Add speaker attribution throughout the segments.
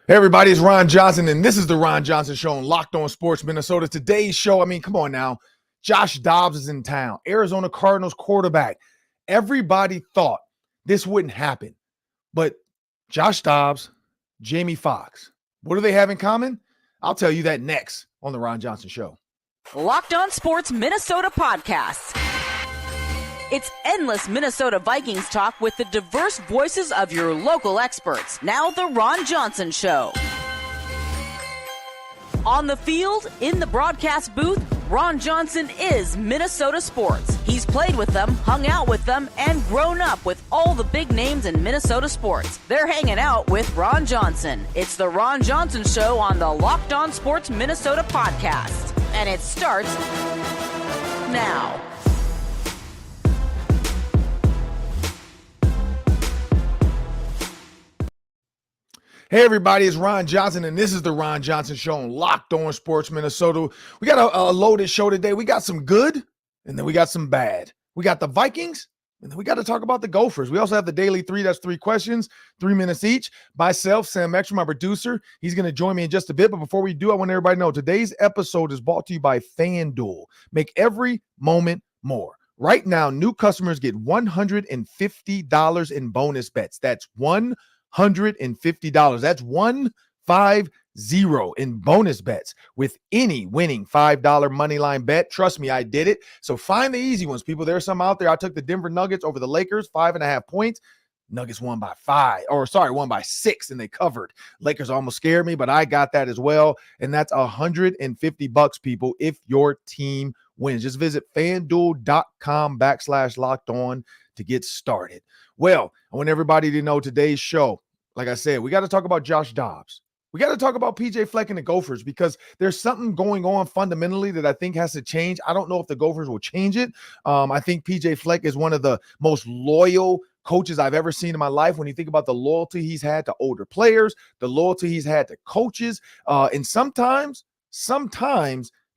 Speaker 1: Hey everybody, it's Ron Johnson, and this is the Ron Johnson Show on Locked On Sports Minnesota. Today's show, come on now. Josh Dobbs is in town, Arizona Cardinals quarterback. Everybody thought this wouldn't happen, but Josh Dobbs, Jamie Foxx, what do they have in common? I'll tell you that next on the Ron Johnson Show.
Speaker 2: Locked On Sports Minnesota podcasts. It's endless Minnesota Vikings talk with the diverse voices of your local experts. Now the Ron Johnson Show. On the field, in the broadcast booth, Ron Johnson is Minnesota sports. He's played with them, hung out with them, and grown up with all the big names in Minnesota sports. They're hanging out with Ron Johnson. It's the Ron Johnson Show on the Locked On Sports Minnesota podcast. And it starts now.
Speaker 1: Hey everybody, it's Ron Johnson, and this is the Ron Johnson Show on Locked On Sports Minnesota. We got a loaded show today. We got some good, and then we got some bad. We got the Vikings, and then we got to talk about the Gophers. We also have the Daily 3. That's 3 questions, 3 minutes each. Myself, Sam Extra, my producer. He's going to join me in just a bit, but before we do, I want everybody to know today's episode is brought to you by FanDuel. Make every moment more. Right now, new customers get $150 in bonus bets. That's $150. That's 150 in bonus bets with any winning $5 moneyline bet. Trust me, I did it. So find the easy ones, people. There's some out there. I took the Denver Nuggets over the Lakers, 5.5 points. Nuggets won by 6, and they covered. Lakers almost scared me, but I got that as well. And that's $150, people, if your team wins. Just visit FanDuel.com/locked on to get started. Well, I want everybody to know today's show. Like I said, we got to talk about Josh Dobbs. We got to talk about PJ Fleck and the Gophers because there's something going on fundamentally that I think has to change. I don't know if the Gophers will change it. I think PJ Fleck is one of the most loyal coaches I've ever seen in my life. When you think about the loyalty he's had to older players, the loyalty he's had to coaches, and sometimes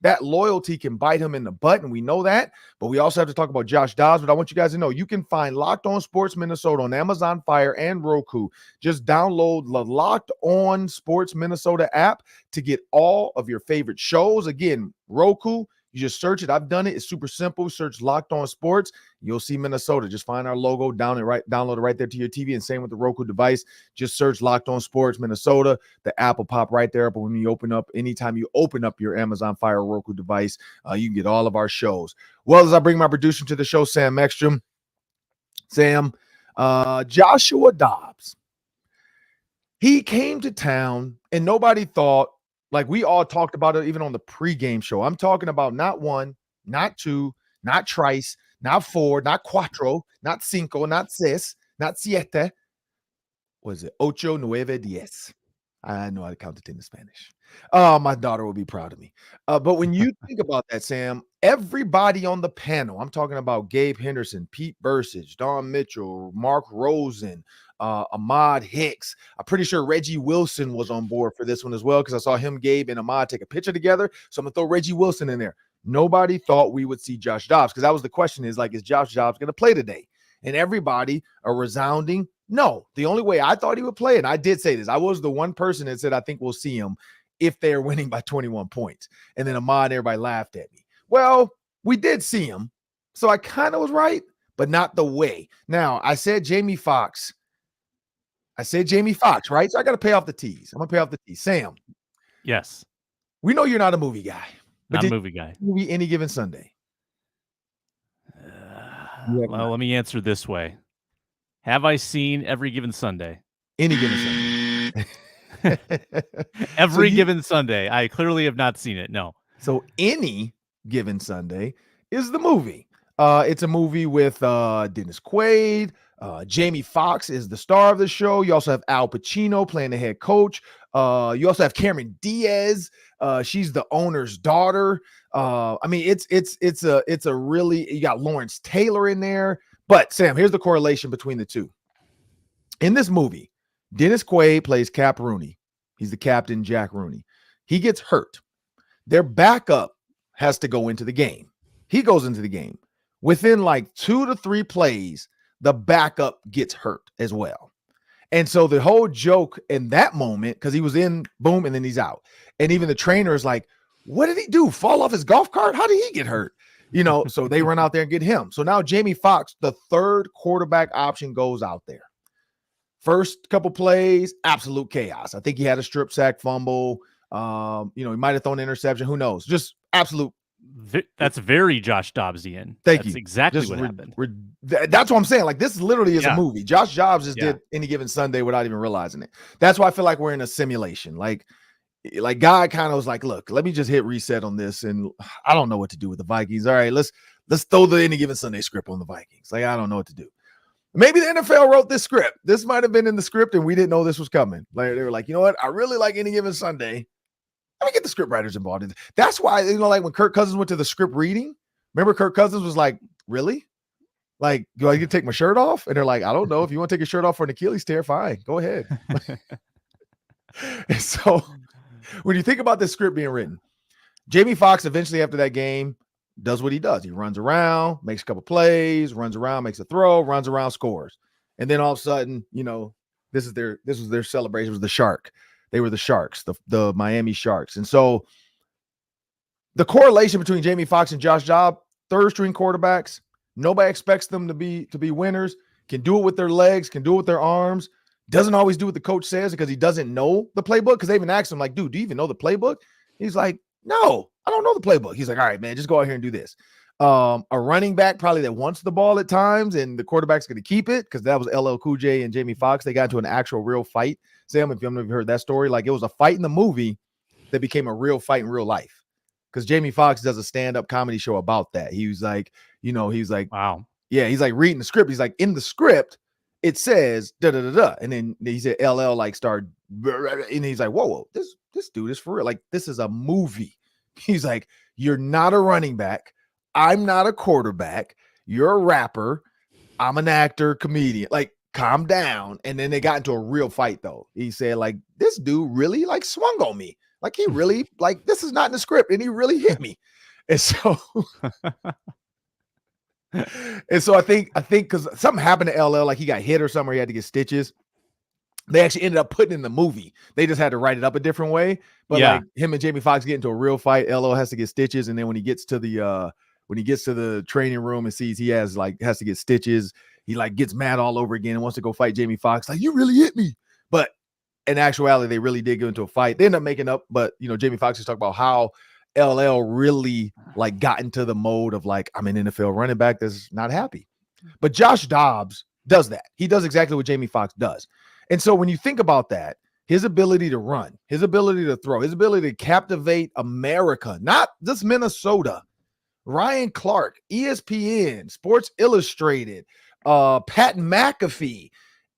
Speaker 1: that loyalty can bite him in the butt, and we know that. But we also have to talk about Josh Dobbs. But I want you guys to know you can find Locked On Sports Minnesota on Amazon Fire and Roku. Just download the Locked On Sports Minnesota app to get all of your favorite shows. Again, Roku, you just search it. I've done it. It's super simple. Search Locked On Sports. You'll see Minnesota. Just find our logo, download it right there to your TV, and same with the Roku device. Just search Locked On Sports Minnesota. The app will pop right there. But anytime you open up your Amazon Fire or Roku device, you can get all of our shows. Well, as I bring my producer to the show, Sam Ekstrom. Sam, Joshua Dobbs. He came to town, and nobody thought, like we all talked about it even on the pregame show. I'm talking about not 1, not 2, not tres, not 4, not cuatro, not cinco, not seis, not siete. Was it ocho, nueve, diez? I know how to count it in Spanish. My daughter will be proud of me. But when you think about that, Sam, everybody on the panel, I'm talking about Gabe Henderson, Pete Burcich, Don Mitchell, Mark Rosen, Ahmad Hicks. I'm pretty sure Reggie Wilson was on board for this one as well because I saw him, Gabe, and Ahmad take a picture together. So I'm going to throw Reggie Wilson in there. Nobody thought we would see Josh Dobbs because that was the question is Josh Dobbs going to play today? And everybody a resounding no. The only way I thought he would play, and I did say this, I was the one person that said I think we'll see him if they're winning by 21 points. And then Ahmad, everybody laughed at me. Well, we did see him. So I kind of was right, but not the way. Now, I said Jamie Foxx, right? So I got to pay off the T's. I'm going to pay off the T's. Sam.
Speaker 3: Yes.
Speaker 1: We know you're not a movie guy.
Speaker 3: Not a movie guy.
Speaker 1: Movie Any Given Sunday.
Speaker 3: Well, let me answer this way. Have I seen Every Given Sunday?
Speaker 1: Any Given Sunday.
Speaker 3: Every Given Sunday. I clearly have not seen it. No.
Speaker 1: So Any Given Sunday is the movie. It's a movie with Dennis Quaid. Jamie Foxx is the star of the show. You also have Al Pacino playing the head coach. You also have Cameron Diaz. She's the owner's daughter. It's a really, you got Lawrence Taylor in there. But Sam, here's the correlation between the two. In this movie, Dennis Quaid plays Cap Rooney. He's the captain, Jack Rooney. He gets hurt. Their backup has to go into the game. He goes into the game. Within like 2 to 3 plays, the backup gets hurt as well. And so the whole joke in that moment, because he was in, boom, and then he's out. And even the trainer is like, what did he do? Fall off his golf cart? How did he get hurt? So they run out there and get him. So now Jamie Foxx, the third quarterback option, goes out there. First couple plays, absolute chaos. I think he had a strip sack fumble. He might have thrown an interception. Who knows? Just absolute.
Speaker 3: That's very Josh Dobbsian.
Speaker 1: Thank
Speaker 3: you.
Speaker 1: you.
Speaker 3: Exactly what happened.
Speaker 1: That's what I'm saying. Like, this literally is a movie. Josh Dobbs just did Any Given Sunday without even realizing it. That's why I feel like we're in a simulation. Like guy kind of was like, look, let me just hit reset on this. And I don't know what to do with the Vikings. All right, let's throw the Any Given Sunday script on the Vikings. Like, I don't know what to do. Maybe the NFL wrote this script. This might have been in the script and we didn't know this was coming. Like, they were like, you know what? I really like Any Given Sunday. Let me get the script writers involved. That's why, like when Kirk Cousins went to the script reading, remember Kirk Cousins was like, really? Like, do I get to take my shirt off? And they're like, I don't know. If you want to take your shirt off for an Achilles tear, fine. Go ahead. And so when you think about this script being written, Jamie Foxx eventually after that game does what he does. He runs around, makes a couple plays, runs around, makes a throw, runs around, scores. And then all of a sudden, this was their celebration. It was the Shark. They were the Sharks, the Miami Sharks. And so the correlation between Jamie Foxx and Josh Dobbs, third string quarterbacks, nobody expects them to be winners, can do it with their legs, can do it with their arms, doesn't always do what the coach says because he doesn't know the playbook. Because they even asked him, like, dude, do you even know the playbook? He's like, no, I don't know the playbook. He's like, all right, man, just go out here and do this. A running back probably that wants the ball at times and the quarterback's going to keep it, because that was LL Cool J and Jamie Foxx. They got into an actual real fight. Sam, if you've heard that story, like it was a fight in the movie that became a real fight in real life. Because Jamie Foxx does a stand-up comedy show about that. He was like, wow. Yeah, he's like reading the script. He's like, in the script, it says da-da-da-da. And then he said LL like started, and he's like, whoa, this dude is for real. Like, this is a movie. He's like, you're not a running back. I'm not a quarterback. You're a rapper. I'm an actor, comedian. Like, calm down. And then they got into a real fight, though. He said, like, this dude really like swung on me. Like, he really, like, this is not in the script. And he really hit me. And so, I think because something happened to LL, like he got hit or something, or he had to get stitches. They actually ended up putting in the movie. They just had to write it up a different way. But like him and Jamie Foxx get into a real fight. LL has to get stitches. And then when he gets to the training room and sees he has to get stitches, he like gets mad all over again and wants to go fight Jamie Foxx. Like, you really hit me. But in actuality, they really did get into a fight. They end up making up. But Jamie Foxx is talking about how LL really like got into the mode of like, I'm an NFL running back that's not happy. But Josh Dobbs does that. He does exactly what Jamie Foxx does. And so when you think about that, his ability to run, his ability to throw, his ability to captivate America, not just Minnesota, Ryan Clark, ESPN, Sports Illustrated, Pat McAfee,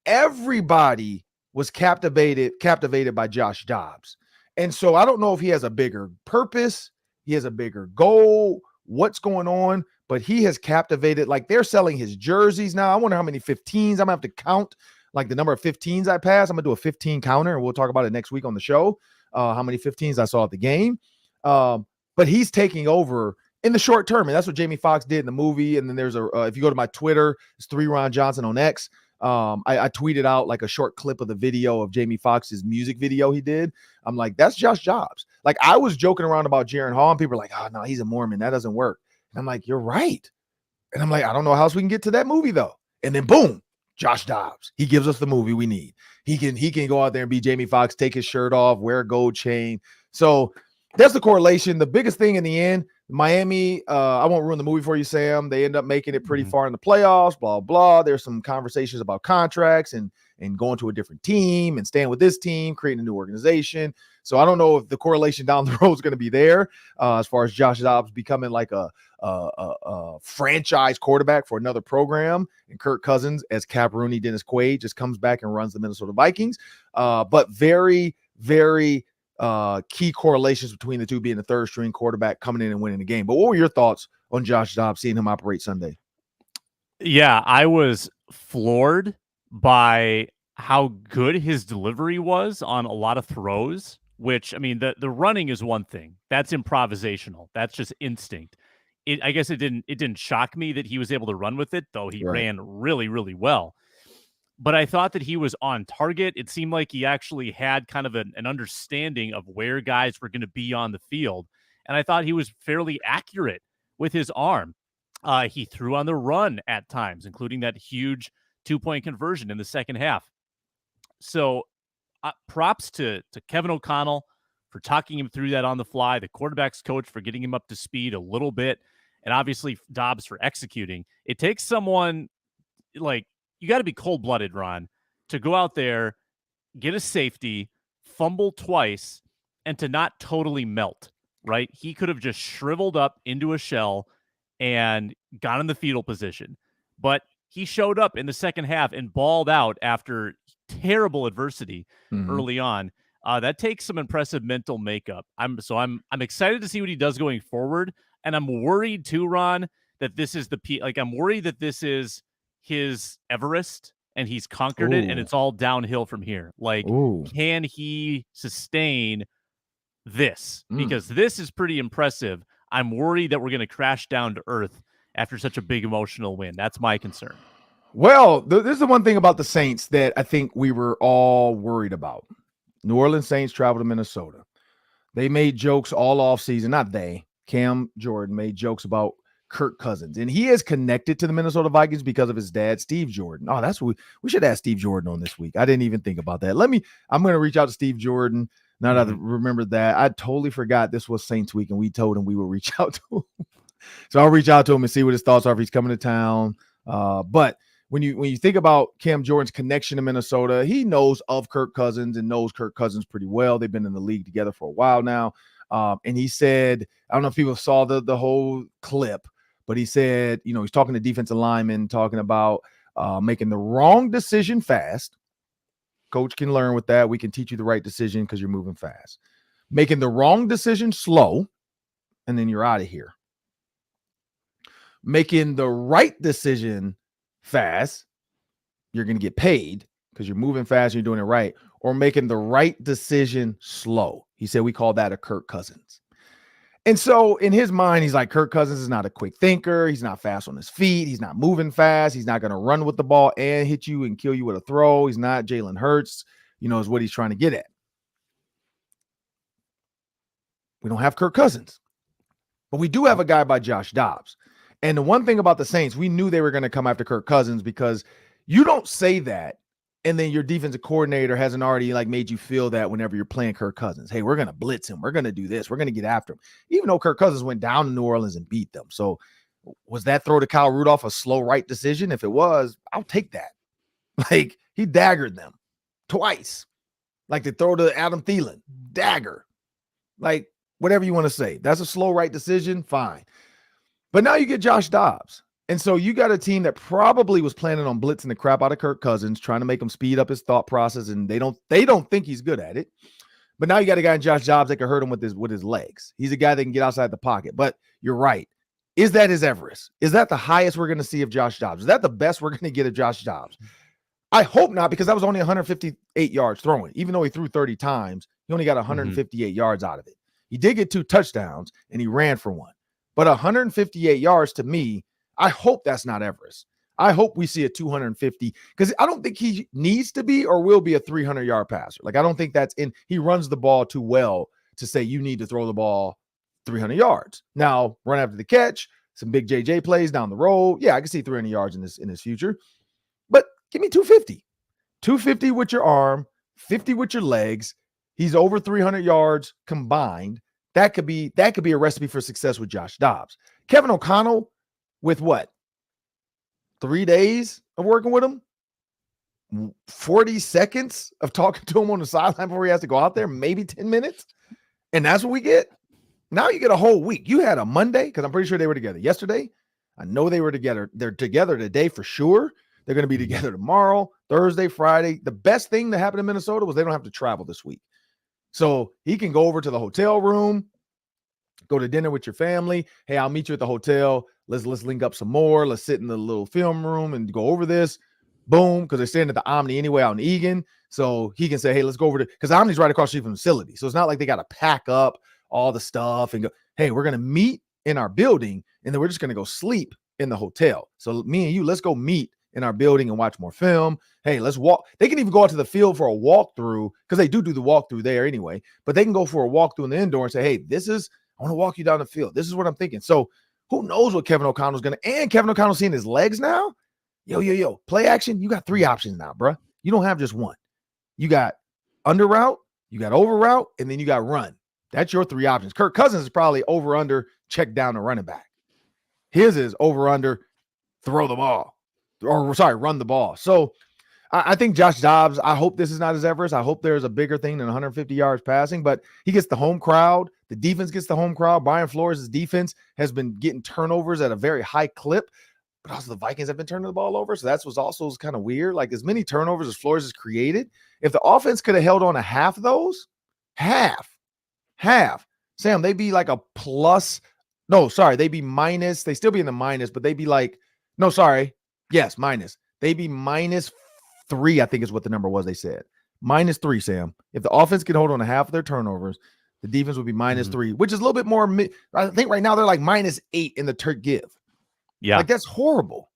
Speaker 1: everybody was captivated by Josh Dobbs. And so I don't know if he has a bigger purpose, he has a bigger goal, what's going on, but he has captivated. Like, they're selling his jerseys now. I wonder how many 15s. I'm gonna have to count like the number of 15s I passed. I'm gonna do a 15 counter and we'll talk about it next week on the show. How many 15s I saw at the game. But he's taking over in the short term. And that's what Jamie Foxx did in the movie. And then there's if you go to my Twitter, it's 3 Ron Johnson on X. I tweeted out like a short clip of the video of Jamie Foxx's music video he did. I'm like, that's Josh Dobbs. Like, I was joking around about Jaron Hall and people are like, oh no, he's a Mormon. That doesn't work. And I'm like, you're right. And I'm like, I don't know how else we can get to that movie though. And then boom, Josh Dobbs. He gives us the movie we need. He can go out there and be Jamie Foxx, take his shirt off, wear a gold chain. So that's the correlation. The biggest thing in the end, Miami, I won't ruin the movie for you, Sam. They end up making it pretty far in the playoffs, blah, blah. There's some conversations about contracts and going to a different team and staying with this team, creating a new organization. So I don't know if the correlation down the road is going to be there as far as Josh Dobbs becoming like a franchise quarterback for another program, and Kirk Cousins as Cap Rooney, Dennis Quaid just comes back and runs the Minnesota Vikings. But very, very key correlations between the two, being the third string quarterback coming in and winning the game. But what were your thoughts on Josh Dobbs, seeing him operate Sunday?
Speaker 3: Yeah, I was floored by how good his delivery was on a lot of throws, which, I mean, the running is one thing. That's improvisational. That's just instinct. I guess it didn't shock me that he was able to run with it, though he ran really, really well. but I thought that he was on target. It seemed like he actually had kind of an understanding of where guys were going to be on the field. And I thought he was fairly accurate with his arm. He threw on the run at times, including that huge 2-point conversion in the second half. So props to Kevin O'Connell for talking him through that on the fly, the quarterback's coach for getting him up to speed a little bit, and obviously Dobbs for executing. It takes someone like, you got to be cold-blooded, Ron, to go out there, get a safety, fumble twice, and to not totally melt, right? He could have just shriveled up into a shell and got in the fetal position. But he showed up in the second half and balled out after terrible adversity early on. That takes some impressive mental makeup. I'm excited to see what he does going forward, and I'm worried too, Ron, that this is I'm worried that this is his Everest and he's conquered it, and it's all downhill from here. Can he sustain this? Because this is pretty impressive. I'm worried that we're going to crash down to earth after such a big emotional win. That's my concern.
Speaker 1: Well, this is the one thing about the Saints that I think we were all worried about. New Orleans Saints traveled to Minnesota. They made jokes all offseason. Not they. Cam Jordan made jokes about Kirk Cousins. And he is connected to the Minnesota Vikings because of his dad, Steve Jordan. Oh, that's what we should ask Steve Jordan on this week. I didn't even think about that. I'm going to reach out to Steve Jordan. Now that I remember that, I totally forgot this was Saints week, and we told him we would reach out to him. So I'll reach out to him and see what his thoughts are if he's coming to town. But when you think about Cam Jordan's connection to Minnesota, he knows of Kirk Cousins and knows Kirk Cousins pretty well. They've been in the league together for a while now. And he said, I don't know if people saw the whole clip, but he said, he's talking to defensive linemen, talking about making the wrong decision fast. Coach can learn with that. We can teach you the right decision because you're moving fast. Making the wrong decision slow, and then you're out of here. Making the right decision fast, you're going to get paid because you're moving fast and you're doing it right. Or making the right decision slow. He said we call that a Kirk Cousins. And so in his mind, he's like, Kirk Cousins is not a quick thinker. He's not fast on his feet. He's not moving fast. He's not going to run with the ball and hit you and kill you with a throw. He's not Jalen Hurts, is what he's trying to get at. We don't have Kirk Cousins, but we do have a guy by Josh Dobbs. And the one thing about the Saints, we knew they were going to come after Kirk Cousins because you don't say that and then your defensive coordinator hasn't already made you feel that whenever you're playing Kirk Cousins. Hey, we're going to blitz him. We're going to do this. We're going to get after him. Even though Kirk Cousins went down to New Orleans and beat them. So was that throw to Kyle Rudolph a slow right decision? If it was, I'll take that. He daggered them twice. The throw to Adam Thielen, dagger. Whatever you want to say. That's a slow right decision. Fine. But now you get Josh Dobbs. And so you got a team that probably was planning on blitzing the crap out of Kirk Cousins, trying to make him speed up his thought process, and they don't think he's good at it. But now you got a guy in Josh Dobbs that can hurt him with his legs. He's a guy that can get outside the pocket. But you're right. Is that his Everest? Is that the highest we're going to see of Josh Dobbs? Is that the best we're going to get of Josh Dobbs? I hope not, because that was only 158 yards throwing. Even though he threw 30 times, he only got 158 yards out of it. He did get 2 touchdowns, and he ran for 1. But 158 yards to me, I hope that's not Everest. I hope we see a 250 because I don't think he needs to be or will be a 300-yard passer. I don't think that's in. He runs the ball too well to say you need to throw the ball 300 yards. Now, run after the catch, some big JJ plays down the road. Yeah, I can see 300 yards in his future. But give me 250. 250 with your arm, 50 with your legs. He's over 300 yards combined. That could be a recipe for success with Josh Dobbs. Kevin O'Connell with what? 3 days of working with him? 40 seconds of talking to him on the sideline before he has to go out there? Maybe 10 minutes? And that's what we get? Now you get a whole week. You had a Monday, because I'm pretty sure they were together yesterday. I know they were together. They're together today for sure. They're going to be together tomorrow, Thursday, Friday. The best thing that happened in Minnesota was they don't have to travel this week. So he can go over to the hotel room, go to dinner with your family. Hey, I'll meet you at the hotel. Let's link up some more. Let's sit in the little film room and go over this. Boom, because they're staying at the Omni anyway out in Eagan. So he can say, hey, let's go over to, because Omni's right across the street from the facility. So it's not like they got to pack up all the stuff and go, hey, we're going to meet in our building, and then we're just going to go sleep in the hotel. So me and you, let's go meet in our building and watch more film. Hey, let's walk. They can even go out to the field for a walkthrough because they do the walkthrough there anyway. But they can go for a walkthrough in the indoor and say, hey, I want to walk you down the field. This is what I'm thinking. So who knows what Kevin O'Connell's going to, and Kevin O'Connell's seeing his legs now. Yo, play action. You got 3 options now, bro. You don't have just one. You got under route, you got over route, and then you got run. That's your 3 options. Kirk Cousins is probably over under, check down the running back. His is over under, throw the ball. Run the ball. So I think Josh Dobbs, I hope this is not his Everest. I hope there's a bigger thing than 150 yards passing, but he gets the home crowd. The defense gets the home crowd. Brian Flores' defense has been getting turnovers at a very high clip, but also the Vikings have been turning the ball over. So that's what's also kind of weird. Like as many turnovers as Flores has created, if the offense could have held on to half of those, half, Sam, they'd be like a plus. No, sorry, they'd be minus. They still be in the minus, but they'd be like, no, sorry. Yes, minus. They'd be -3, I think is what the number was they said. -3, Sam. If the offense could hold on to half of their turnovers, the defense would be -3, which is a little bit more. I think right now they're like -8 in the Turk give.
Speaker 3: Yeah.
Speaker 1: Like that's horrible.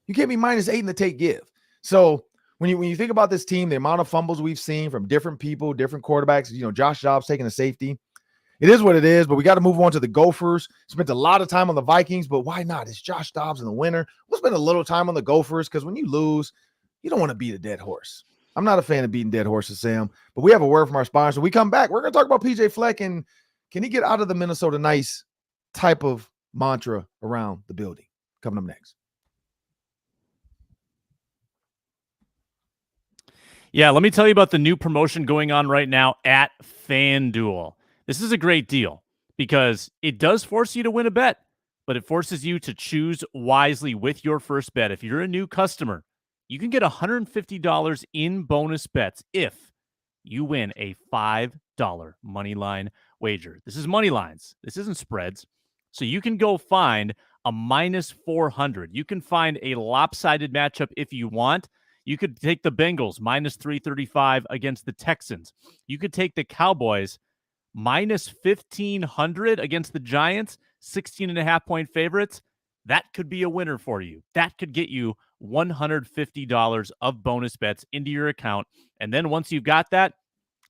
Speaker 1: You can't be -8 in the take give. So when you think about this team, the amount of fumbles we've seen from different people, different quarterbacks, Josh Dobbs taking a safety. It is what it is, but we got to move on to the Gophers. Spent a lot of time on the Vikings, but why not? It's Josh Dobbs in the winner. We'll spend a little time on the Gophers because when you lose, you don't want to beat a dead horse. I'm not a fan of beating dead horses, Sam, but we have a word from our sponsor. We come back. We're going to talk about PJ Fleck and can he get out of the Minnesota nice type of mantra around the building? Coming up next.
Speaker 3: Yeah, let me tell you about the new promotion going on right now at FanDuel. This is a great deal because it does force you to win a bet, but it forces you to choose wisely with your first bet. If you're a new customer, you can get $150 in bonus bets if you win a $5 money line wager. This is money lines. This isn't spreads. So you can go find a -400. You can find a lopsided matchup if you want. You could take the Bengals -335 against the Texans. You could take the Cowboys -1,500 against the Giants, 16.5-point favorites. That could be a winner for you. That could get you $150 of bonus bets into your account. And then once you've got that,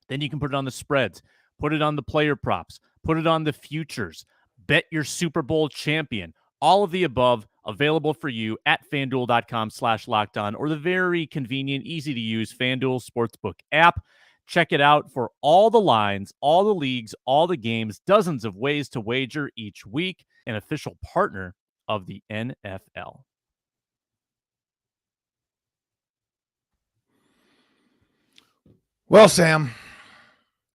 Speaker 3: then you can put it on the spreads, put it on the player props, put it on the futures, bet your Super Bowl champion. All of the above available for you at FanDuel.com/lockedon or the very convenient, easy to use FanDuel Sportsbook app. Check it out for all the lines, all the leagues, all the games, dozens of ways to wager each week. An official partner of the NFL.
Speaker 1: Well, Sam,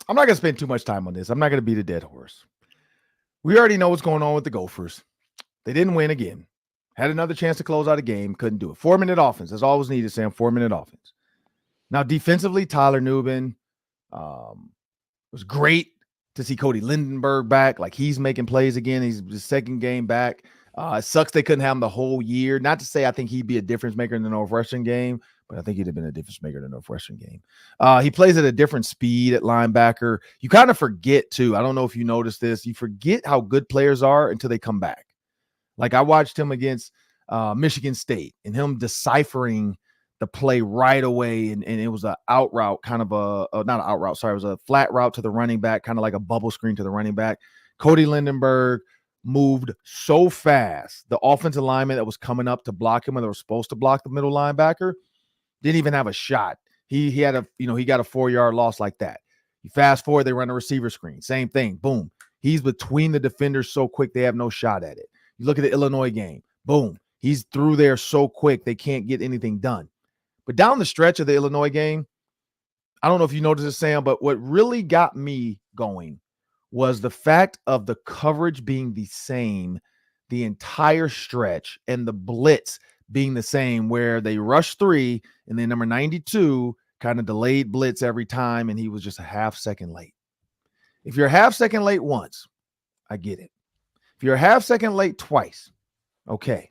Speaker 1: I'm not going to spend too much time on this. I'm not going to beat a dead horse. We already know what's going on with the Gophers. They didn't win again. Had another chance to close out a game. Couldn't do it. 4-minute offense. That's all was needed, Sam. 4-minute offense. Now, defensively, Tyler Nubin was great to see Cody Lindenberg back. Like, he's making plays again. He's his second game back. It sucks they couldn't have him the whole year. Not to say I think he'd be a difference maker in the Northwestern game, but I think he'd have been a difference maker in the Northwestern game. He plays at a different speed at linebacker. You kind of forget, too. I don't know if you noticed this. You forget how good players are until they come back. Like, I watched him against Michigan State and him deciphering the play right away. And it was an out route, kind of not an out route. Sorry. It was a flat route to the running back, kind of like a bubble screen to the running back. Cody Lindenberg moved so fast. The offensive lineman that was coming up to block him, and they were supposed to block the middle linebacker, didn't even have a shot. He had a, he got a 4-yard loss like that. You fast forward, they run a receiver screen. Same thing. Boom. He's between the defenders so quick, they have no shot at it. You look at the Illinois game. Boom. He's through there so quick, they can't get anything done. But down the stretch of the Illinois game, I don't know if you noticed this, Sam, but what really got me going was the fact of the coverage being the same the entire stretch and the blitz being the same, where they rushed 3 and then number 92 kind of delayed blitz every time, and he was just a half second late. If you're a half second late once, I get it. If you're a half second late twice, okay.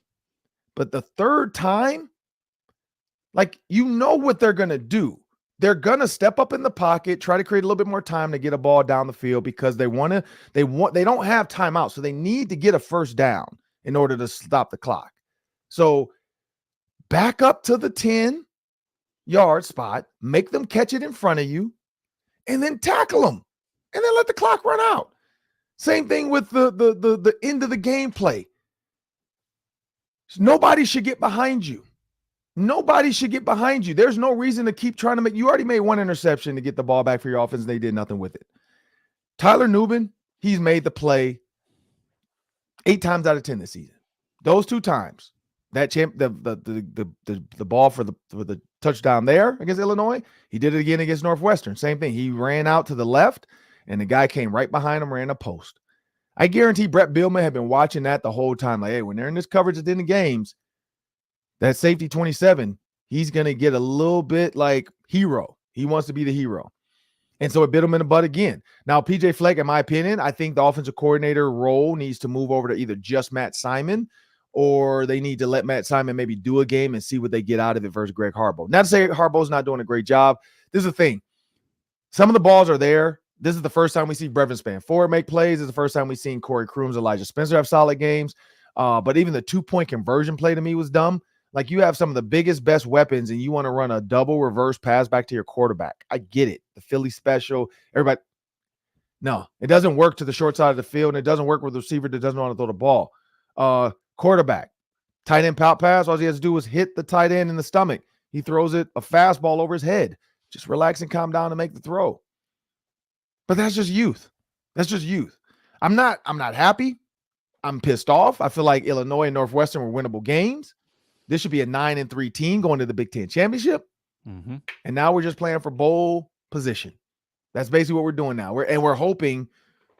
Speaker 1: But the third time, like, what they're going to do. They're going to step up in the pocket, try to create a little bit more time to get a ball down the field because they don't have timeout. So they need to get a first down in order to stop the clock. So back up to the 10-yard spot, make them catch it in front of you, and then tackle them, and then let the clock run out. Same thing with the end of the game play. Nobody should get behind you. Nobody should get behind you. There's no reason to keep trying to make. You already made one interception to get the ball back for your offense, and they did nothing with it. Tyler Nubin, he's made the play 8 times out of 10 this season. Those 2 times, the ball for the touchdown there against Illinois, he did it again against Northwestern. Same thing. He ran out to the left, and the guy came right behind him, ran a post. I guarantee Brett Bielema had been watching that the whole time. Like, hey, when they're in this coverage at the end of games, that safety 27, he's going to get a little bit like hero. He wants to be the hero. And so it bit him in the butt again. Now, PJ Fleck, in my opinion, I think the offensive coordinator role needs to move over to either just Matt Simon, or they need to let Matt Simon maybe do a game and see what they get out of it versus Greg Harbaugh. Not to say Harbaugh's not doing a great job. This is the thing. Some of the balls are there. This is the first time we see Brevin Spann-Ford make plays. This is the first time we've seen Corey Crooms, Elijah Spencer have solid games. But even the 2-point conversion play to me was dumb. Like, you have some of the biggest, best weapons, and you want to run a double reverse pass back to your quarterback. I get it. The Philly special, everybody. No, it doesn't work to the short side of the field, and it doesn't work with a receiver that doesn't want to throw the ball. Quarterback, tight end pout pass. All he has to do is hit the tight end in the stomach. He throws it a fastball over his head. Just relax and calm down and make the throw. But that's just youth. That's just youth. I'm not happy. I'm pissed off. I feel like Illinois and Northwestern were winnable games. This should be a 9-3 team going to the Big Ten championship. Mm-hmm. And now we're just playing for bowl position. That's basically what we're doing now. We're hoping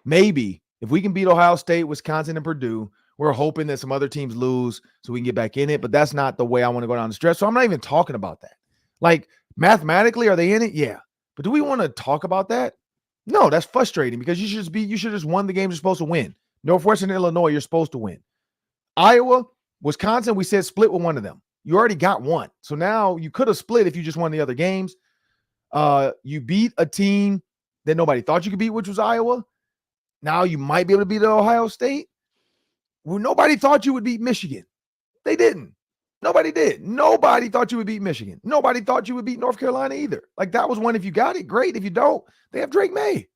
Speaker 1: maybe if we can beat Ohio State, Wisconsin, and Purdue, we're hoping that some other teams lose so we can get back in it. But that's not the way I want to go down the stretch. So I'm not even talking about that. Like, mathematically, are they in it? Yeah. But do we want to talk about that? No, that's frustrating because you should just won the game you're supposed to win. Northwestern, Illinois, you're supposed to win. Iowa, Wisconsin, we said split with one of them. You already got one. So now you could have split if you just won the other games. You beat a team that nobody thought you could beat, which was Iowa. Now you might be able to beat Ohio State. Well, nobody thought you would beat Michigan. They didn't. Nobody did. Nobody thought you would beat Michigan. Nobody thought you would beat North Carolina either. Like, that was one. If you got it, great. If you don't, they have Drake May.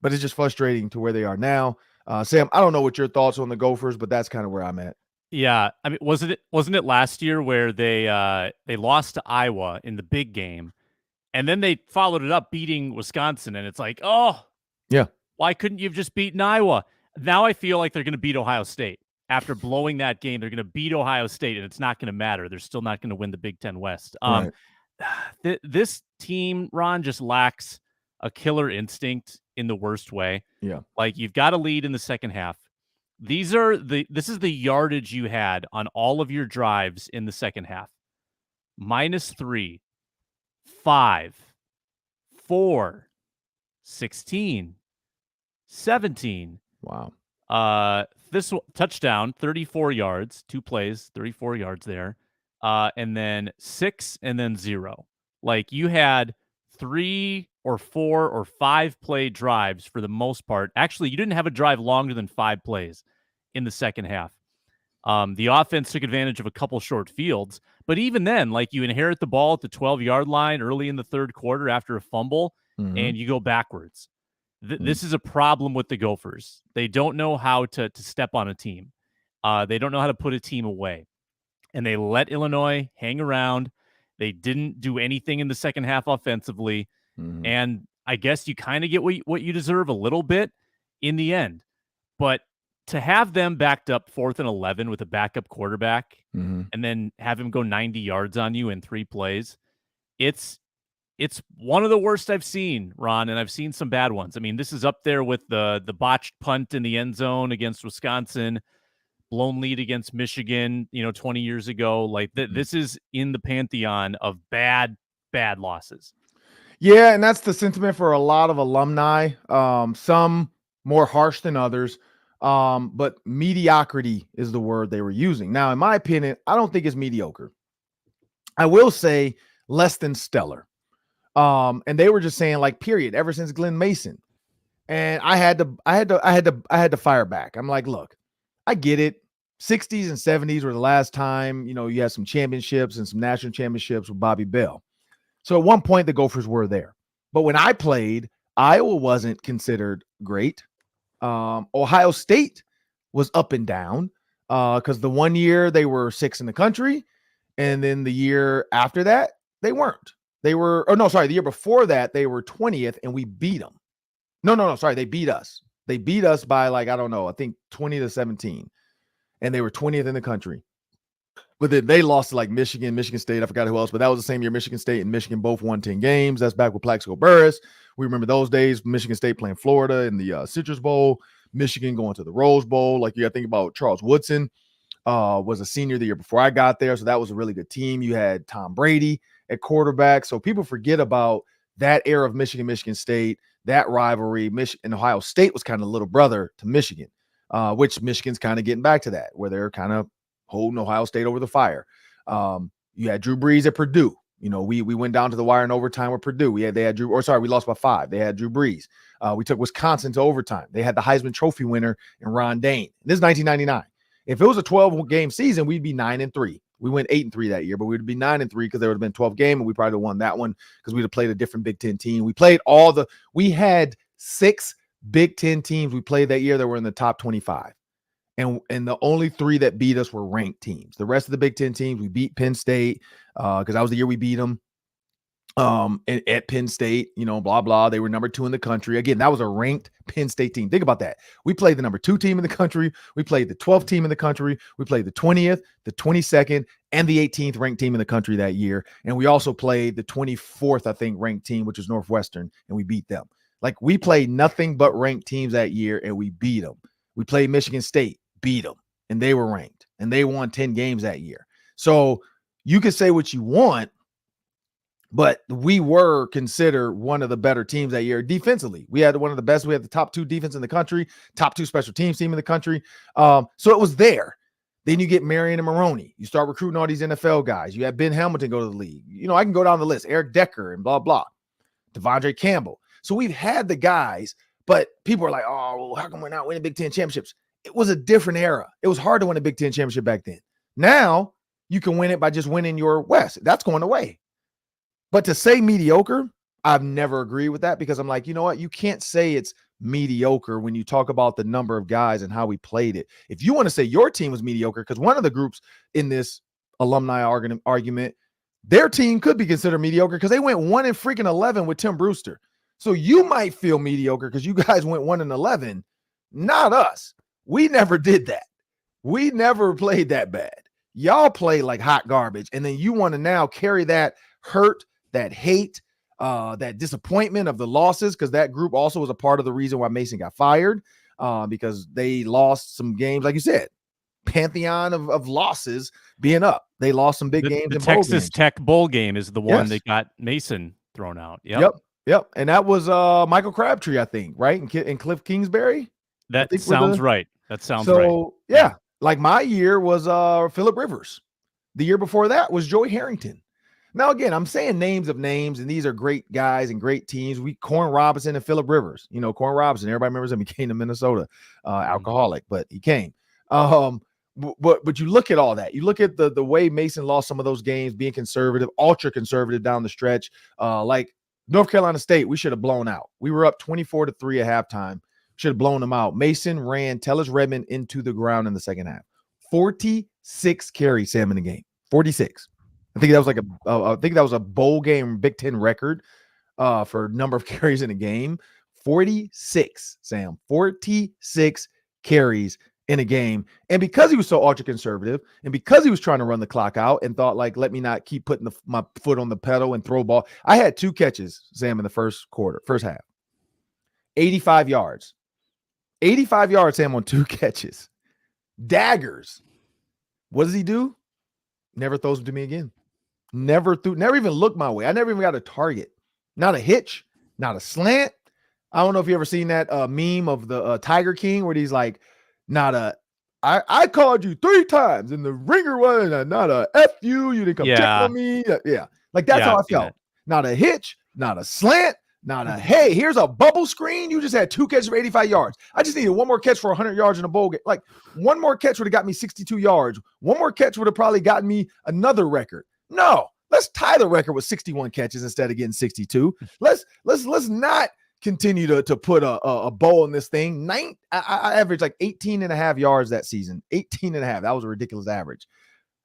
Speaker 1: But it's just frustrating to where they are now. Sam, I don't know what your thoughts on the Gophers, but that's kind of where I'm at.
Speaker 3: Yeah, I mean, wasn't it last year where they lost to Iowa in the big game, and then they followed it up beating Wisconsin, and it's like, oh,
Speaker 1: yeah,
Speaker 3: why couldn't you have just beaten Iowa? Now I feel like they're going to beat Ohio State. After blowing that game, they're going to beat Ohio State, and it's not going to matter. They're still not going to win the Big Ten West.
Speaker 1: Right.
Speaker 3: This team, Ron, just lacks a killer instinct in the worst way.
Speaker 1: Yeah,
Speaker 3: like, you've got a lead in the second half. This is the yardage you had on all of your drives in the second half. -3, 5, 4, 16, 17.
Speaker 1: Wow.
Speaker 3: This touchdown, 34 yards, 2 plays, 34 yards there. And then 6 and then 0. Like, you had 3 or 4 or 5 play drives for the most part. Actually, you didn't have a drive longer than 5 plays in the second half. The offense took advantage of a couple short fields, but even then, like, you inherit the ball at the 12-yard line early in the third quarter after a fumble, and you go backwards. This is a problem with the Gophers. They don't know how to step on a team. They don't know how to put a team away. And they let Illinois hang around. They didn't do anything in the second half offensively. And I guess you kind of get what you deserve a little bit in the end. But to have them backed up 4th and 11 with a backup quarterback and then have him go 90 yards on you in 3 plays, it's one of the worst I've seen, Ron, and I've seen some bad ones. I mean, this is up there with the botched punt in the end zone against Wisconsin, blown lead against Michigan, 20 years ago. Like, this is in the pantheon of bad losses.
Speaker 1: Yeah, and that's the sentiment for a lot of alumni. Some more harsh than others. But mediocrity is the word they were using. Now, in my opinion, I don't think it's mediocre. I will say less than stellar. And they were just saying, like, period, ever since Glenn Mason. And I had to fire back. I'm like, look, I get it. 60s and 70s were the last time, you had some championships and some national championships with Bobby Bell. So at one point, the Gophers were there. But when I played, Iowa wasn't considered great. Ohio State was up and down because the one year they were 6th in the country. And then the year after that, they weren't. The year before that, they were 20th and we beat them. They beat us. They beat us by I think 20-17. And they were 20th in the country. But then they lost to Michigan State. I forgot who else, but that was the same year Michigan State and Michigan both won 10 games. That's back with Plaxico Burress. We remember those days, Michigan State playing Florida in the Citrus Bowl, Michigan going to the Rose Bowl. You got to think about Charles Woodson was a senior the year before I got there. So that was a really good team. You had Tom Brady at quarterback. So people forget about that era of Michigan State, that rivalry. And Ohio State was kind of little brother to Michigan. Which Michigan's kind of getting back to that, where they're kind of holding Ohio State over the fire. You had Drew Brees at Purdue. We went down to the wire in overtime with Purdue. We lost by 5. They had Drew Brees. We took Wisconsin to overtime. They had the Heisman Trophy winner in Ron Dane. This is 1999. If it was a 12-game season, we'd be 9-3. We went 8-3 that year, but we'd be 9-3 because there would have been 12 games, and we probably won that one because we'd have played a different Big Ten team. We had 6 Big Ten teams we played that year that were in the top 25. And the only 3 that beat us were ranked teams. The rest of the Big Ten teams, we beat Penn State because that was the year we beat them at Penn State, blah, blah. They were number 2 in the country. Again, that was a ranked Penn State team. Think about that. We played the number 2 team in the country. We played the 12th team in the country. We played the 20th, the 22nd, and the 18th ranked team in the country that year. And we also played the 24th, I think, ranked team, which was Northwestern, and we beat them. We played nothing but ranked teams that year, and we beat them. We played Michigan State, beat them, and they were ranked, and they won 10 games that year. So you can say what you want, but we were considered one of the better teams that year defensively. We had one of the best. We had the top 2 defense in the country, top 2 special teams team in the country. So it was there. Then you get Marion and Maroney. You start recruiting all these NFL guys. You have Ben Hamilton go to the league. I can go down the list. Eric Decker and blah, blah. Devondre Campbell. So we've had the guys, but people are like, oh, well, how come we're not winning Big Ten championships? It was a different era. It was hard to win a Big Ten championship back then. Now you can win it by just winning your West. That's going away. But to say mediocre, I've never agreed with that because I'm like, you know what? You can't say it's mediocre when you talk about the number of guys and how we played it. If you want to say your team was mediocre, because one of the groups in this alumni argument, their team could be considered mediocre because they went 1-11 with Tim Brewster. So you might feel mediocre because you guys went 1-11, not us. We never did that. We never played that bad. Y'all play like hot garbage. And then you want to now carry that hurt, that hate, that disappointment of the losses, because that group also was a part of the reason why Mason got fired, because they lost some games, like you said, pantheon of losses being up. They lost some big games.
Speaker 3: The Texas Tech bowl game is the one that got Mason thrown out.
Speaker 1: Yep. And that was Michael Crabtree, I think, right? And Cliff Kingsbury.
Speaker 3: That sounds right. That sounds
Speaker 1: right.
Speaker 3: So,
Speaker 1: yeah. Like my year was Phillip Rivers. The year before that was Joey Harrington. Now, again, I'm saying names of names, and these are great guys and great teams. Corn Robinson and Phillip Rivers. Corn Robinson, everybody remembers him. He came to Minnesota, alcoholic, but he came. But you look at all that. You look at the way Mason lost some of those games, being conservative, ultra conservative down the stretch. Like North Carolina State, we should have blown out. We were up 24-3 at halftime. Should have blown them out. Mason ran Tellus Redmond into the ground in the second half. 46 carries, Sam, in the game. 46. I think that was a bowl game Big Ten record for number of carries in a game. 46, Sam. 46 carries in a game. And because he was so ultra conservative, and because he was trying to run the clock out and thought, like, let me not keep putting my foot on the pedal and throw ball. I had 2 catches, Sam, in the first half. 85 yards. 85 yards, Sam, on 2 catches. Daggers. What does he do? Never throws them to me again. Never even looked my way. I never even got a target. Not a hitch, not a slant. I don't know if you ever seen that meme of the Tiger King where he's like, I called you 3 times and the ringer was not a F you didn't come check on me. Yeah. Like that's how I felt. Not a hitch, not a slant, Hey, here's a bubble screen. You just had 2 catches for 85 yards. I just needed one more catch for 100 yards in a bowl game. Like, one more catch would have got me 62 yards. One more catch would have probably gotten me another record. No, let's tie the record with 61 catches instead of getting 62. Let's not continue to put a bow on this thing. I averaged like 18 and a half yards that season. 18 and a half. That was a ridiculous average.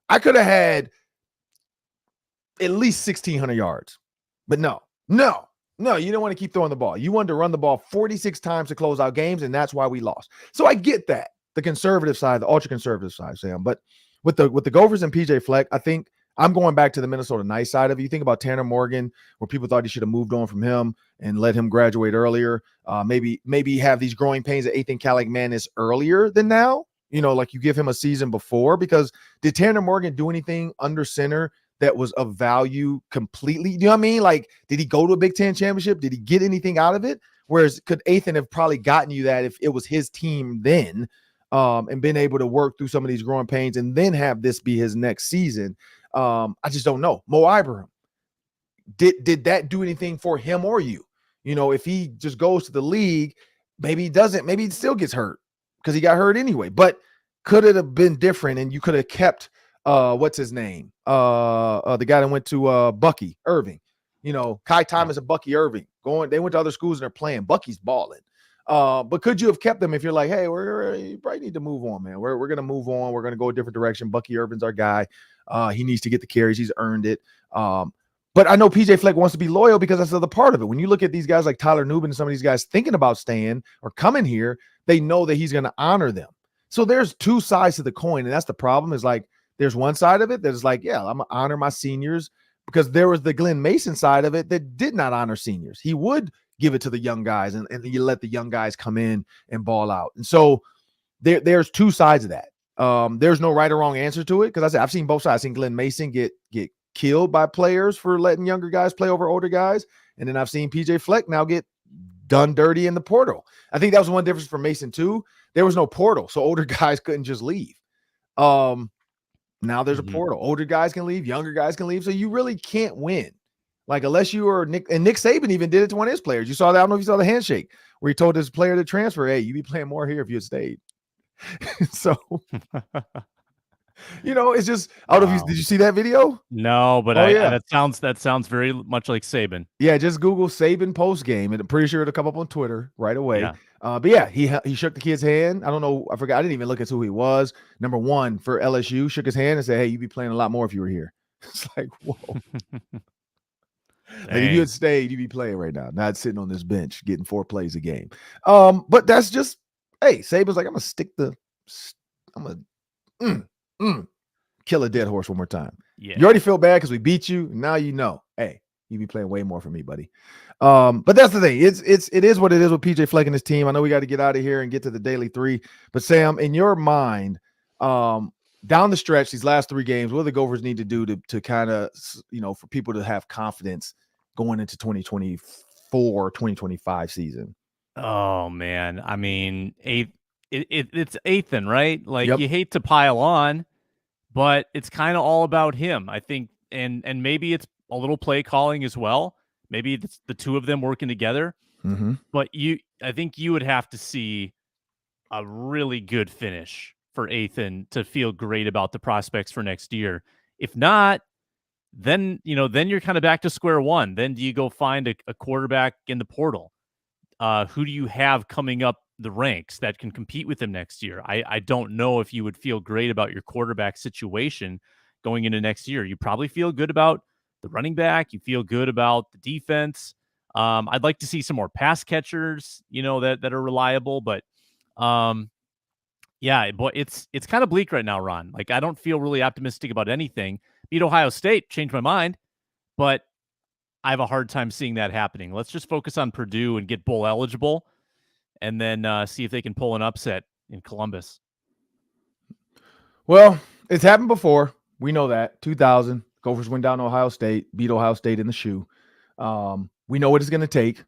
Speaker 1: I could have had at least 1,600 yards. But no, you don't want to keep throwing the ball. You wanted to run the ball 46 times to close out games, and that's why we lost. So I get that, the conservative side, the ultra-conservative side, Sam. But with the Gophers and PJ Fleck, I think I'm going back to the Minnesota nice side of it. You think about Tanner Morgan, where people thought he should have moved on from him and let him graduate earlier. Maybe have these growing pains at 8th and Calic Manis earlier than now. Like you give him a season before, because did Tanner Morgan do anything under center that was of value completely? You know what I mean? Like, did he go to a Big Ten championship? Did he get anything out of it? Whereas could Ethan have probably gotten you that if it was his team then, and been able to work through some of these growing pains and then have this be his next season? I just don't know. Mo Ibrahim, did that do anything for him or you? If he just goes to the league, maybe he doesn't, maybe he still gets hurt because he got hurt anyway. But could it have been different and you could have kept what's his name? The guy that went to Bucky Irving. Kai Thomas and Bucky Irving they went to other schools and they're playing. Bucky's balling. But could you have kept them if you're like, hey, you probably need to move on, man. We're gonna move on. We're gonna go a different direction. Bucky Irvin's our guy. He needs to get the carries. He's earned it. But I know PJ Fleck wants to be loyal because that's the other part of it. When you look at these guys like Tyler Nubin and some of these guys thinking about staying or coming here, they know that he's going to honor them. So there's two sides to the coin, and that's the problem. Is like there's one side of it that's like, yeah, I'm going to honor my seniors, because there was the Glenn Mason side of it that did not honor seniors. He would give it to the young guys, and you let the young guys come in and ball out. And so there's two sides of that. There's no right or wrong answer to it, because I said I've seen both sides. I've seen Glenn Mason get killed by players for letting younger guys play over older guys, and then I've seen PJ Fleck now get done dirty in the portal. I think that was one difference for Mason too. There was no portal, so older guys couldn't just leave. Now there's a portal. Older guys can leave, younger guys can leave, so you really can't win. Like, unless you are Nick Saban even did it to one of his players. You saw that. I don't know if you saw the handshake where he told his player to transfer. Hey, you'd be playing more here if you had stayed. So, it's just, I don't know if did you see that video?
Speaker 3: No, but that sounds very much like Saban. Yeah,
Speaker 1: just Google Saban post game, and I'm pretty sure it'll come up on Twitter right away. Yeah. But yeah, he shook the kid's hand. I don't know, I forgot. I didn't even look at who he was. Number one for LSU, shook his hand and said, "Hey, you'd be playing a lot more if you were here." It's like, whoa. Like, if you had stayed, you'd be playing right now, not sitting on this bench getting 4 plays a game. But that's just, hey, Saban's like, I'm gonna kill a dead horse one more time. Yeah. You already feel bad because we beat you. Now hey, you be playing way more for me, buddy. But that's the thing. It is what it is with PJ Fleck and his team. I know we got to get out of here and get to the Daily 3. But Sam, in your mind, down the stretch, these last 3 games, what do the Gophers need to do to kind of, for people to have confidence going into 2024, 2025 season?
Speaker 3: Oh man, I mean, it's Ethan, right? Like, You hate to pile on, but it's kind of all about him, I think, and maybe it's a little play calling as well. Maybe it's the two of them working together. Mm-hmm. But I think you would have to see a really good finish for Ethan to feel great about the prospects for next year. If not, then you're kind of back to square one. Then do you go find a quarterback in the portal? Who do you have coming up the ranks that can compete with him next year? I don't know if you would feel great about your quarterback situation going into next year. You probably feel good about the running back. You feel good about the defense. I'd like to see some more pass catchers, that are reliable, but yeah, but it's kind of bleak right now, Ron. Like, I don't feel really optimistic about anything. Beat Ohio State, changed my mind, but I have a hard time seeing that happening. Let's just focus on Purdue and get bowl eligible, and then see if they can pull an upset in Columbus.
Speaker 1: Well, it's happened before. We know that. 2000, Gophers went down to Ohio State, beat Ohio State in the shoe. We know what it's going to take.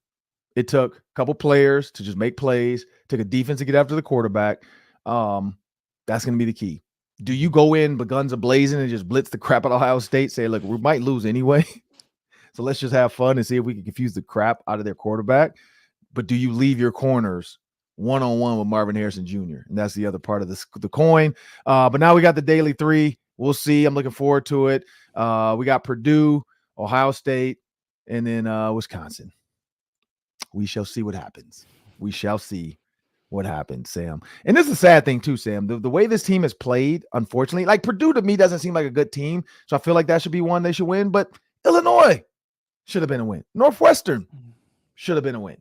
Speaker 1: It took a couple players to just make plays, took a defense to get after the quarterback. That's going to be the key. Do you go in but guns a blazing and just blitz the crap out of Ohio State, say, look, we might lose anyway? So let's just have fun and see if we can confuse the crap out of their quarterback. But do you leave your corners one-on-one with Marvin Harrison Jr.? And that's the other part of the coin. But now we got the daily 3. We'll see. I'm looking forward to it. We got Purdue, Ohio State, and then Wisconsin. We shall see what happens. We shall see what happens, Sam. And this is a sad thing too, Sam. The way this team has played, unfortunately, like Purdue to me doesn't seem like a good team. So I feel like that should be one they should win. But Illinois should have been a win. Northwestern should have been a win.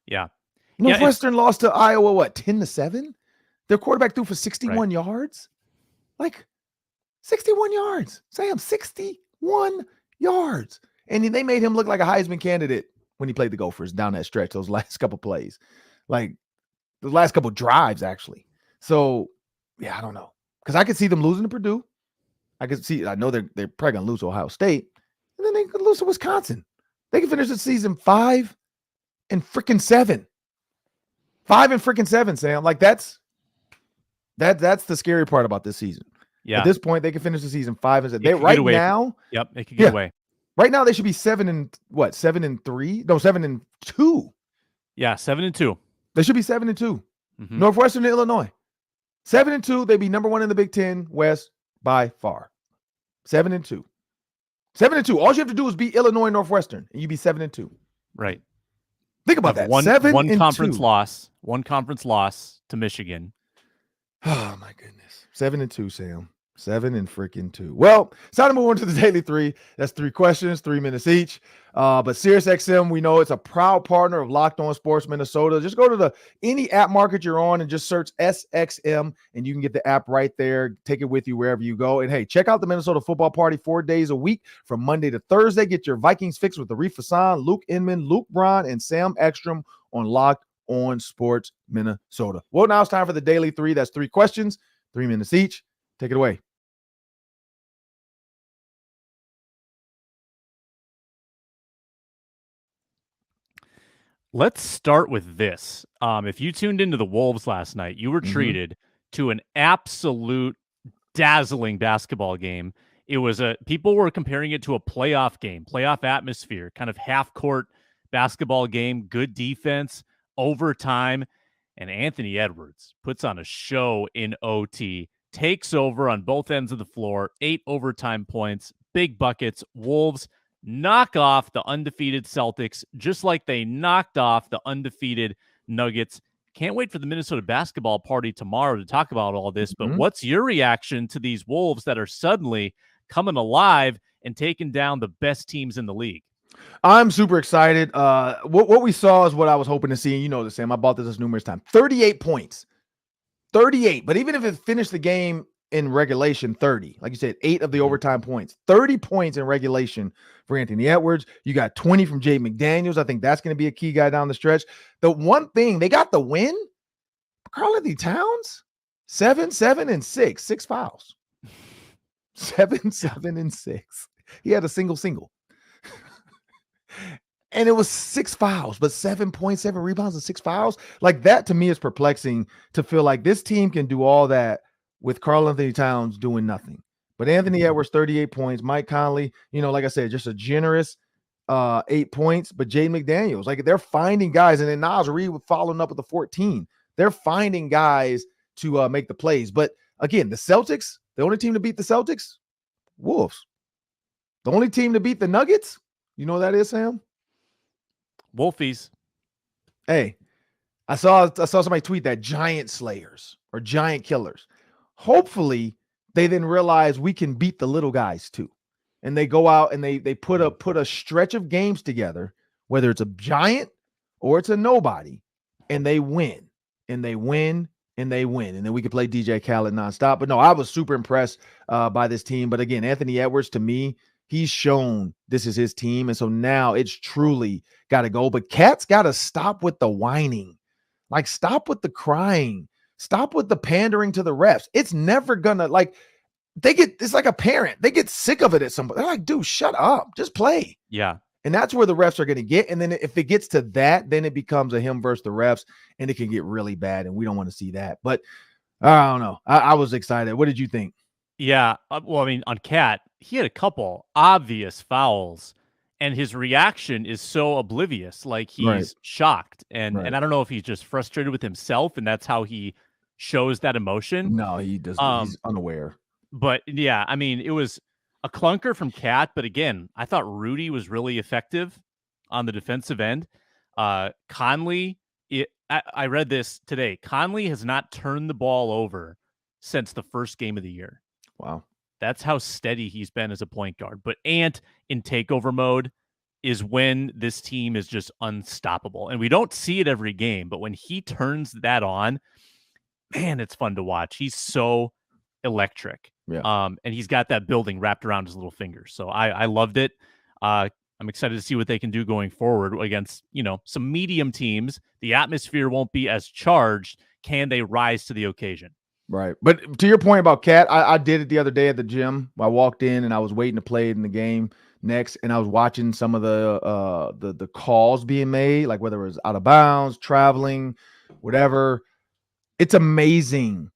Speaker 3: Yeah.
Speaker 1: Northwestern lost to Iowa, 10-7? Their quarterback threw for 61 yards. Like 61 yards. Sam, 61 yards. And they made him look like a Heisman candidate when he played the Gophers down that stretch, those last couple plays. Like the last couple drives, actually. So, yeah, I don't know. Because I could see them losing to Purdue. I know they're probably going to lose to Ohio State. And then they could lose to Wisconsin. They can finish the season 5-7. 5-7, Sam. Like that's the scary part about this season.
Speaker 3: Yeah.
Speaker 1: At this point, they can finish the season 5-7. They right now.
Speaker 3: Yep, they could get away.
Speaker 1: Right now, they should be 7-3. No, 7-2.
Speaker 3: Yeah, 7-2.
Speaker 1: They should be 7-2.
Speaker 3: Mm-hmm.
Speaker 1: Northwestern and Illinois. 7-2. They'd be number 1 in the Big Ten West by far. 7-2. 7-2. All you have to do is beat Illinois and Northwestern, and you'd be 7-2.
Speaker 3: Right.
Speaker 1: Think about that.
Speaker 3: One
Speaker 1: 7-2.
Speaker 3: conference loss. One conference loss to Michigan.
Speaker 1: Oh my goodness. 7-2, Sam. 7-2. Well, it's time to move on to the daily 3. That's 3 questions, 3 minutes each. But SiriusXM, we know it's a proud partner of Locked On Sports Minnesota. Just go to any app market you're on and just search SXM, and you can get the app right there. Take it with you wherever you go. And hey, check out the Minnesota Football Party 4 days a week from Monday to Thursday. Get your Vikings fix with Arif Hassan, Luke Inman, Luke Braun, and Sam Ekstrom on Locked On Sports Minnesota. Well, now it's time for the daily 3. That's 3 questions, 3 minutes each. Take it away.
Speaker 3: Let's start with this. If you tuned into the Wolves last night, you were treated to an absolute dazzling basketball game. It was people were comparing it to a playoff game, playoff atmosphere, kind of half-court basketball game, good defense, overtime, and Anthony Edwards puts on a show in OT, takes over on both ends of the floor, 8 overtime points, big buckets. Wolves knock off the undefeated Celtics, just like they knocked off the undefeated Nuggets. Can't wait for the Minnesota basketball party tomorrow to talk about all this. But what's your reaction to these Wolves that are suddenly coming alive and taking down the best teams in the league?
Speaker 1: I'm super excited. What we saw is what I was hoping to see. And you know this, Sam. I bought this numerous times. 38 points. 38. But even if it finished the game in regulation, 30. Like you said, 8 of the overtime points. 30 points in regulation for Anthony Edwards. You got 20 from Jase McDaniels. I think that's going to be a key guy down the stretch. The one thing, they got the win. Karl-Anthony Towns, 7-6. 6 fouls. 7-6. He had a single. And it was 6 fouls, but 7.7 rebounds and 6 fouls. Like that to me is perplexing to feel like this team can do all that with Karl-Anthony Towns doing nothing. But Anthony Edwards, 38 points. Mike Conley, like I said, just a generous 8 points. But Jase McDaniels, like they're finding guys. And then Naz Reid following up with the 14. They're finding guys to make the plays. But again, the Celtics, the only team to beat the Celtics, Wolves. The only team to beat the Nuggets, you know what that is, Sam?
Speaker 3: Wolfies.
Speaker 1: Hey, I saw somebody tweet that giant slayers or giant killers. Hopefully, they then realize we can beat the little guys too. And they go out and they put a stretch of games together, whether it's a giant or it's a nobody, and they win. And they win. And they win. And then we could play DJ Khaled nonstop. But no, I was super impressed by this team. But again, Anthony Edwards, to me, he's shown this is his team. And so now it's truly got to go. But Cat's got to stop with the whining. Like, stop with the crying. Stop with the pandering to the refs. It's never gonna, like, it's like a parent. They get sick of it at some point. They're like, dude, shut up. Just play.
Speaker 3: Yeah.
Speaker 1: And that's where the refs are going to get. And then if it gets to that, then it becomes a him versus the refs, and it can get really bad. And we don't want to see that. But I don't know. I was excited. What did you think?
Speaker 3: Yeah. Well, I mean, on Cat, he had a couple obvious fouls. and his reaction is so oblivious, like
Speaker 1: Right.
Speaker 3: he's shocked. And
Speaker 1: Right.
Speaker 3: I don't know if he's just frustrated with himself and that's how he shows that emotion.
Speaker 1: No, he does. He's unaware.
Speaker 3: But yeah, I mean, it was a clunker from Cat, but again, I thought Rudy was really effective on the defensive end. Conley, I read this today. Conley has not turned the ball over since the first game of the year.
Speaker 1: Wow.
Speaker 3: That's how steady he's been as a point guard. But Ant in takeover mode is when this team is just unstoppable. And we don't see it every game, but when he turns that on, man, it's fun to watch. He's so electric.
Speaker 1: Yeah.
Speaker 3: And he's got that building wrapped around his little fingers. So I loved it. I'm excited to see what they can do going forward against, some medium teams. The atmosphere won't be as charged. Can they rise to the occasion?
Speaker 1: Right. But to your point about Cat, I did it the other day at the gym. I walked in and I was waiting to play it in the game next, and I was watching some of the calls being made, like whether it was out of bounds, traveling, whatever. It's amazing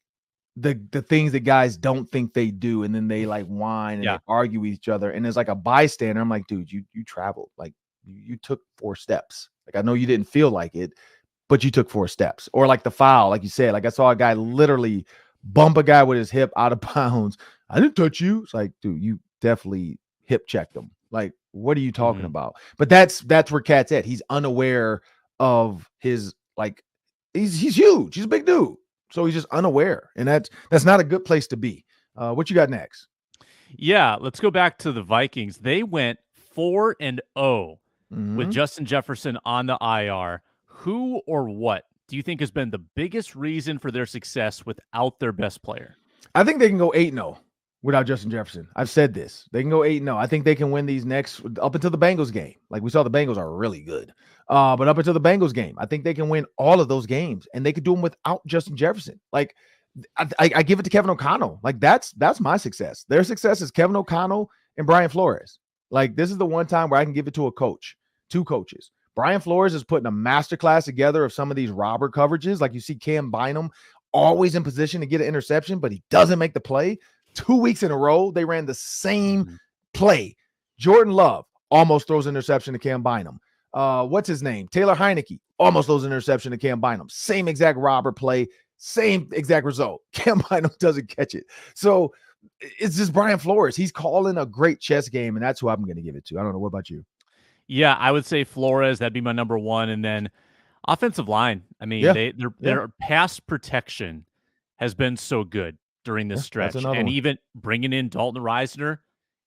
Speaker 1: the things that guys don't think they do, and then they like whine and they argue with each other. And as like a bystander, I'm like, dude, you traveled, like you took 4 steps. Like I know you didn't feel like it, but you took 4 steps. Or like the foul, like you said, like I saw a guy literally bump a guy with his hip out of bounds. I didn't touch you. It's like, dude, you definitely hip checked him. Like, what are you talking about? But that's where Cat's at. He's unaware of his, like, he's huge. He's a big dude. So he's just unaware. And that's not a good place to be. What you got next?
Speaker 3: Yeah, let's go back to the Vikings. They went 4-0 with Justin Jefferson on the IR. Who or what do you think has been the biggest reason for their success without their best player?
Speaker 1: I think they can go 8-0 without Justin Jefferson. I've said this. They can go 8-0. I think they can win these next up until the Bengals game. Like we saw, the Bengals are really good. But up until the Bengals game, I think they can win all of those games, and they could do them without Justin Jefferson. Like I give it to Kevin O'Connell. Like that's my success. Their success is Kevin O'Connell and Brian Flores. Like this is the one time where I can give it to a coach, 2 coaches. Brian Flores is putting a masterclass together of some of these robber coverages. Like you see Cam Bynum always in position to get an interception, but he doesn't make the play. 2 weeks in a row, they ran the same play. Jordan Love almost throws an interception to Cam Bynum. What's his name? Taylor Heineke almost throws an interception to Cam Bynum. Same exact robber play, same exact result. Cam Bynum doesn't catch it. So it's just Brian Flores. He's calling a great chess game, and that's who I'm going to give it to. I don't know. What about you?
Speaker 3: Yeah, I would say Flores. That'd be my number one. And then offensive line. I mean, their pass protection has been so good during this stretch. And even bringing in Dalton Reisner,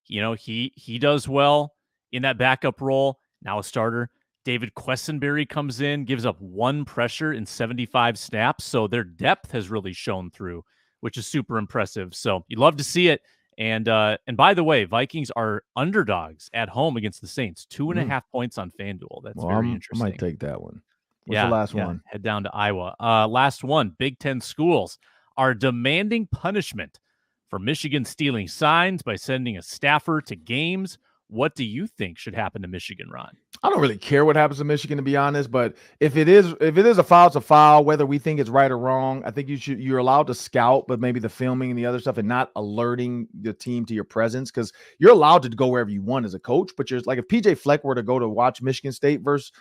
Speaker 3: he does well in that backup role. Now a starter. David Quessenberry comes in, gives up 1 pressure in 75 snaps. So their depth has really shown through, which is super impressive. So you'd love to see it. And by the way, Vikings are underdogs at home against the Saints, 2.5 points on FanDuel. That's very interesting.
Speaker 1: I might take that one. What's the last one?
Speaker 3: Head down to Iowa. Last one, Big Ten schools are demanding punishment for Michigan stealing signs by sending a staffer to games. What do you think should happen to Michigan, Ron?
Speaker 1: I don't really care what happens to Michigan, to be honest, but if it is a foul, it's a foul, whether we think it's right or wrong. I think you're allowed to scout, but maybe the filming and the other stuff, and not alerting the team to your presence, because you're allowed to go wherever you want as a coach. But you're like, if PJ Fleck were to go to watch Michigan State versus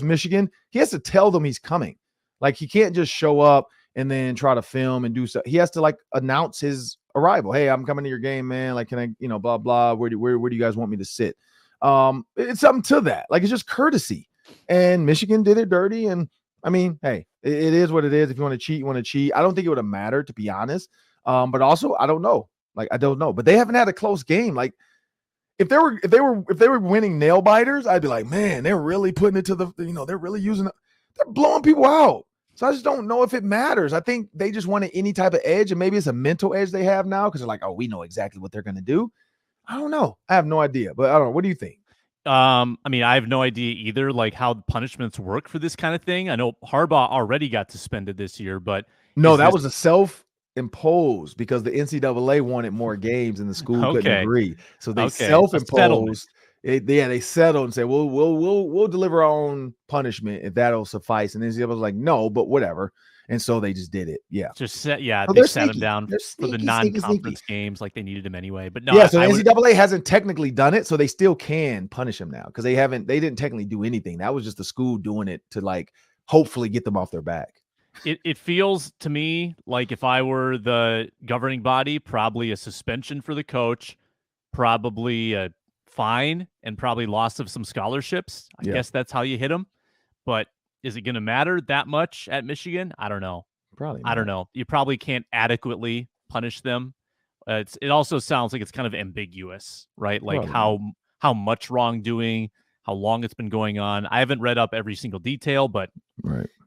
Speaker 1: Michigan, he has to tell them he's coming. Like he can't just show up and then try to film and do so. He has to like announce his arrival. Hey, I'm coming to your game, man. Like, can I, blah, blah. Where do you guys want me to sit? It's something to that. Like, it's just courtesy. And Michigan did it dirty. And I mean, hey, it is what it is. If you want to cheat, you want to cheat. I don't think it would have mattered, to be honest. But also, I don't know. Like, I don't know. But they haven't had a close game. Like, if they were winning nail biters, I'd be like, man, they're really putting it to the, they're really they're blowing people out. So I just don't know if it matters. I think they just wanted any type of edge, and maybe it's a mental edge they have now because they're like, oh, we know exactly what they're going to do. I don't know. I have no idea, but I don't know. What do you think?
Speaker 3: I mean, I have no idea either, like how the punishments work for this kind of thing. I know Harbaugh already got suspended this year, but
Speaker 1: no, that was a self-imposed because the NCAA wanted more games and the school couldn't agree. So they self-imposed. They settled and said, we'll deliver our own punishment if that'll suffice. And NCAA was like, no, but whatever. And so they just did it. Yeah.
Speaker 3: They
Speaker 1: So
Speaker 3: sat him down
Speaker 1: They're
Speaker 3: for the
Speaker 1: sneaky,
Speaker 3: non-conference games like they needed him anyway. But no,
Speaker 1: yeah, so the NCAA hasn't technically done it, so they still can punish him now because they didn't technically do anything. That was just the school doing it to like hopefully get them off their back.
Speaker 3: It feels to me like if I were the governing body, probably a suspension for the coach, probably a fine, and probably loss of some scholarships. I guess that's how you hit them. But is it going to matter that much at Michigan? I don't know.
Speaker 1: Probably
Speaker 3: I don't know. You probably can't adequately punish them. It also sounds like it's kind of ambiguous, right? Like
Speaker 1: Probably
Speaker 3: how much wrongdoing, how long it's been going on. I haven't read up every single detail, but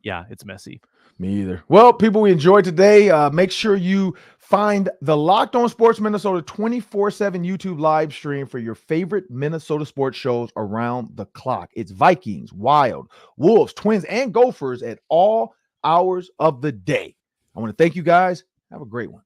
Speaker 3: yeah, it's messy.
Speaker 1: Me either. Well, people, we enjoyed today. Make sure you find the Locked On Sports Minnesota 24/7 YouTube live stream for your favorite Minnesota sports shows around the clock. It's Vikings, Wild, Wolves, Twins, and Gophers at all hours of the day. I want to thank you guys. Have a great one.